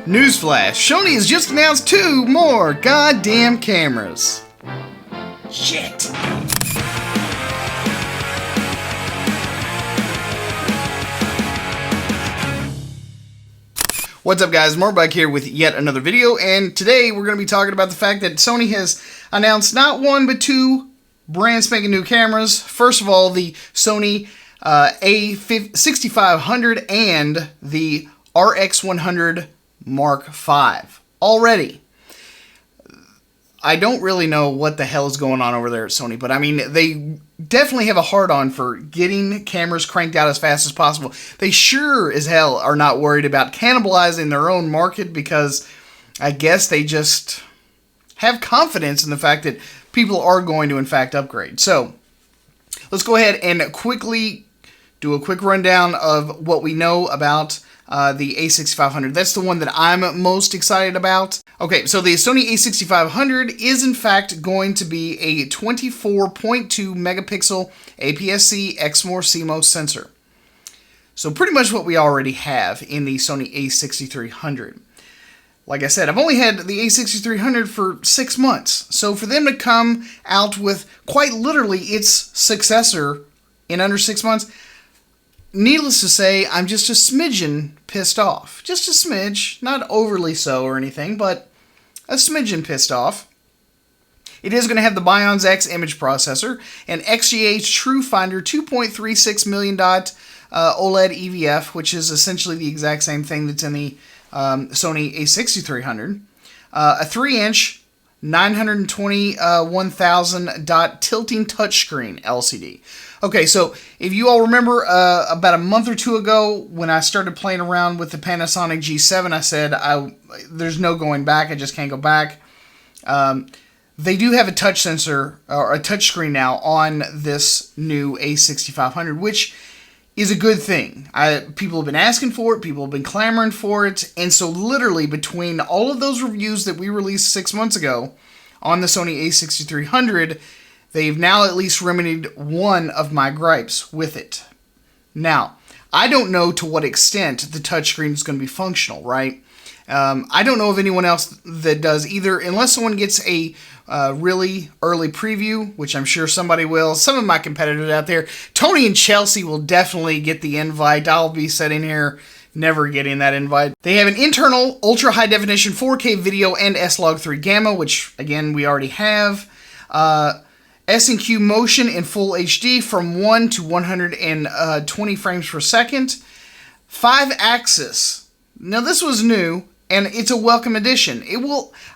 Newsflash, Sony has just announced 2 more goddamn cameras. Shit. What's up guys, Mark here with yet another video, and today we're going to be talking about the fact that Sony has announced not 1 but 2 brand spanking new cameras. First of all, the Sony A6500 and the RX100 Mark V. Already, I don't really know what the hell is going on over there at Sony, but I mean, they definitely have a hard-on for getting cameras cranked out as fast as possible. They sure as hell are not worried about cannibalizing their own market, because I guess they just have confidence in the fact that people are going to in fact upgrade. So let's go ahead and quickly do a quick rundown of what we know about the A6500. That's the one that I'm most excited about. Okay, so the Sony A6500 is in fact going to be a 24.2 megapixel APS-C exmor CMOS sensor. So pretty much what we already have in the Sony A6300. Like I said, I've only had the A6300 for 6 months. So for them to come out with quite literally its successor in under 6 months, needless to say, I'm just a smidgen pissed off. Just a smidge, not overly so or anything, but a smidgen pissed off. It is going to have the Bionz X image processor, an XGH TrueFinder 2.36 million dot OLED EVF, which is essentially the exact same thing that's in the Sony A6300, a 3-inch 921,000 dot tilting touchscreen LCD. Okay, so if you all remember about a month or 2 ago when I started playing around with the Panasonic G7, I said there's no going back, I just can't go back. They do have a touch sensor, or a touch screen now on this new A6500, which is a good thing. People have been asking for it, people have been clamoring for it, and so literally between all of those reviews that we released 6 months ago on the Sony A6300, they've now at least remedied one of my gripes with it. Now, I don't know to what extent the touchscreen is going to be functional, right? I don't know of anyone else that does either, unless someone gets a really early preview, which I'm sure somebody will. Some of my competitors out there, Tony and Chelsea, will definitely get the invite. I'll be sitting here never getting that invite. They have an internal ultra high definition 4K video and S-Log3 Gamma, which again we already have. S&Q motion in full HD from 1 to 120 frames per second. 5-axis. Now this was new, and it's a welcome addition.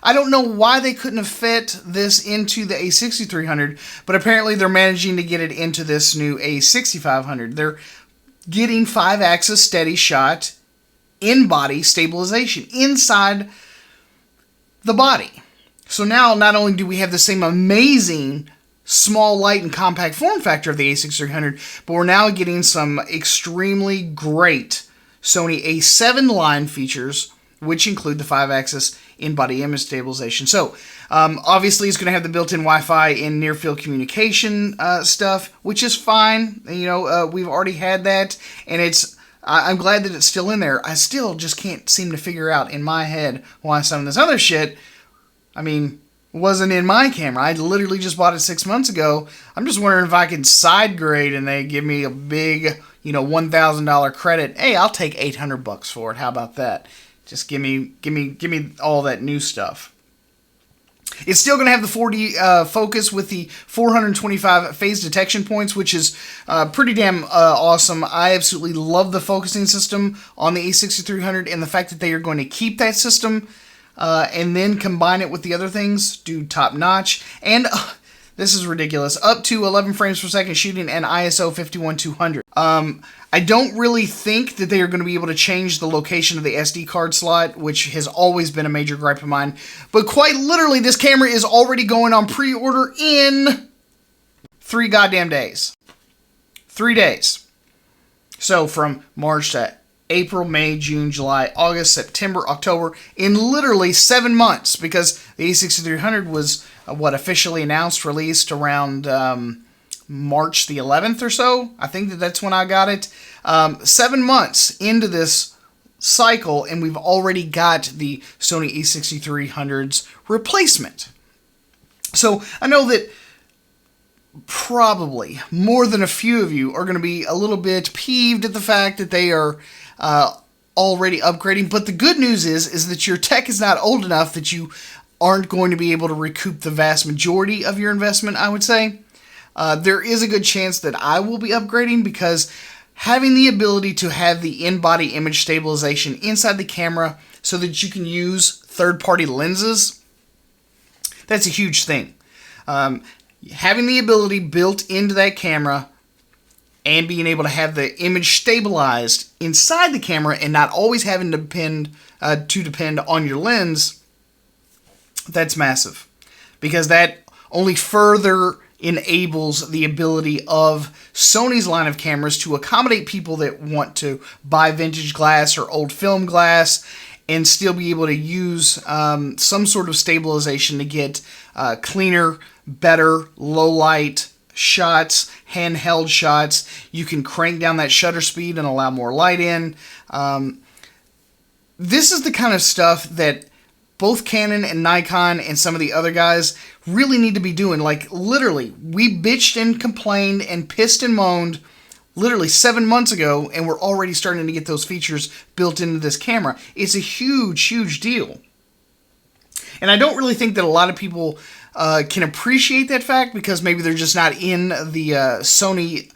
I don't know why they couldn't have fit this into the A6300, but apparently they're managing to get it into this new A6500. They're getting 5-axis steady shot in-body stabilization inside the body. So now not only do we have the same amazing small, light, and compact form factor of the A6300, but we're now getting some extremely great Sony A7 line features, which include the 5-axis in-body image stabilization. So, obviously, it's going to have the built-in Wi-Fi and near-field communication stuff, which is fine. You know, we've already had that, and I'm glad that it's still in there. I still just can't seem to figure out in my head why some of this other shit, I mean, wasn't in my camera. I literally just bought it 6 months ago. I'm just wondering if I can side grade and they give me a big, $1,000 credit. Hey, I'll take $800 for it. How about that? Just give me all that new stuff. It's still going to have the 4D focus with the 425 phase detection points, which is pretty damn awesome. I absolutely love the focusing system on the A6300, and the fact that they are going to keep that system and then combine it with the other things, do top notch. And this is ridiculous, up to 11 frames per second shooting and ISO 51200. I don't really think that they are going to be able to change the location of the SD card slot, which has always been a major gripe of mine. But quite literally, this camera is already going on pre-order in 3 goddamn days. 3 days. So from March to April, May, June, July, August, September, October, in literally 7 months, because the A6300 was officially announced, released around March the 11th or so. I think that's when I got it. 7 months into this cycle, and we've already got the Sony A6300's replacement. So I know that probably more than a few of you are going to be a little bit peeved at the fact that they are already upgrading, but the good news is that your tech is not old enough that you aren't going to be able to recoup the vast majority of your investment, I would say. There is a good chance that I will be upgrading, because having the ability to have the in-body image stabilization inside the camera so that you can use third-party lenses, that's a huge thing. Having the ability built into that camera and being able to have the image stabilized inside the camera and not always having to depend on your lens, that's massive, because that only further enables the ability of Sony's line of cameras to accommodate people that want to buy vintage glass or old film glass and still be able to use some sort of stabilization to get cleaner, better, low light shots, handheld shots. You can crank down that shutter speed and allow more light in. This is the kind of stuff that both Canon and Nikon and some of the other guys really need to be doing. Like, literally, we bitched and complained and pissed and moaned literally 7 months ago, and we're already starting to get those features built into this camera. It's a huge, huge deal. And I don't really think that a lot of people can appreciate that fact, because maybe they're just not in the Sony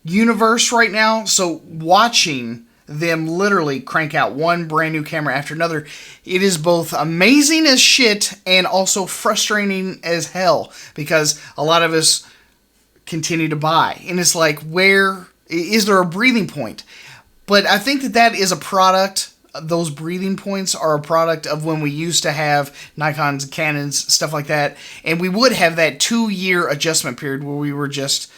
universe right now. So watching them literally crank out one brand new camera after another, it is both amazing as shit and also frustrating as hell, because a lot of us continue to buy, and it's like, where is there a breathing point? But I think that that is a product, those breathing points are a product of when we used to have Nikons, Canons, stuff like that, and we would have that 2-year adjustment period where we were just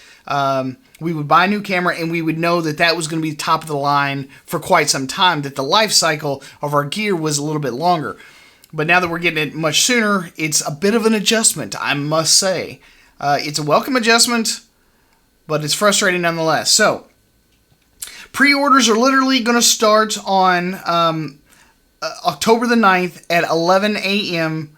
we would buy a new camera and we would know that that was going to be top of the line for quite some time, that the life cycle of our gear was a little bit longer. But now that we're getting it much sooner, it's a bit of an adjustment, I must say. It's a welcome adjustment, but it's frustrating nonetheless. So, pre-orders are literally going to start on October the 9th at 11 a.m.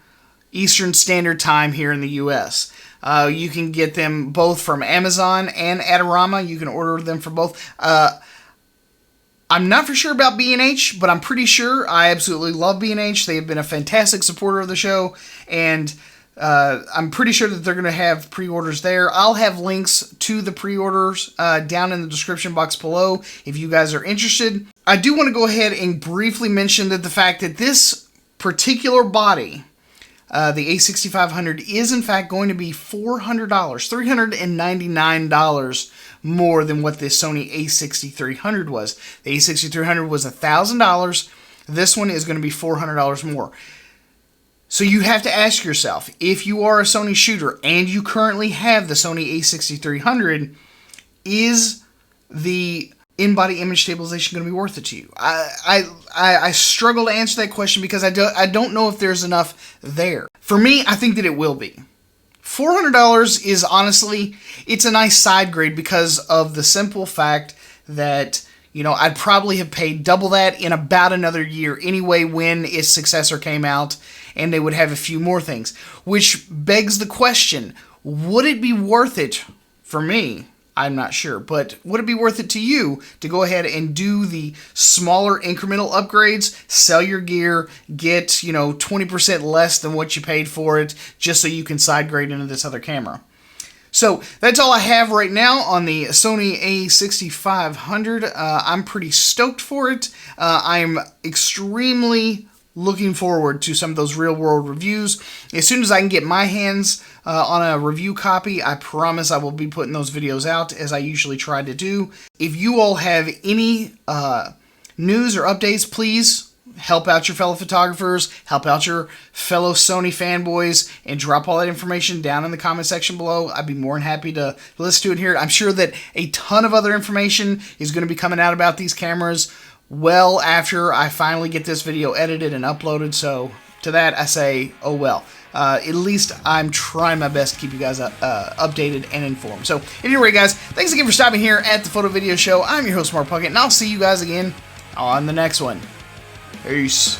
Eastern Standard Time here in the U.S. You can get them both from Amazon and Adorama. You can order them for both. I'm not for sure about B&H, but I'm pretty sure. I absolutely love B&H. They have been a fantastic supporter of the show, and I'm pretty sure that they're going to have pre-orders there. I'll have links to the pre-orders down in the description box below if you guys are interested. I do want to go ahead and briefly mention that the fact that this particular body, the A6500, is in fact going to be $400, $399 more than what the Sony A6300 was. The A6300 was $1,000. This one is going to be $400 more. So you have to ask yourself, if you are a Sony shooter and you currently have the Sony A6300, is the in-body image stabilization going to be worth it to you? I struggle to answer that question, because I don't know if there's enough there. For me, I think that it will be. $400 is honestly, it's a nice side grade because of the simple fact that, you know, I'd probably have paid double that in about another year anyway when its successor came out, and they would have a few more things. Which begs the question, would it be worth it for me? I'm not sure, but would it be worth it to you to go ahead and do the smaller incremental upgrades, sell your gear, get, 20% less than what you paid for it, just so you can side grade into this other camera? So that's all I have right now on the Sony A6500. I'm pretty stoked for it. I'm extremely looking forward to some of those real-world reviews. As soon as I can get my hands on a review copy, I promise I will be putting those videos out, as I usually try to do. If you all have any news or updates, please help out your fellow photographers, help out your fellow Sony fanboys, and drop all that information down in the comment section below. I'd be more than happy to listen to it here. I'm sure that a ton of other information is going to be coming out about these cameras well after I finally get this video edited and uploaded, so to that I say, oh well. At least I'm trying my best to keep you guys updated and informed. So anyway, guys, thanks again for stopping here at the Photo Video Show. I'm your host, Mark Puckett, and I'll see you guys again on the next one. Peace.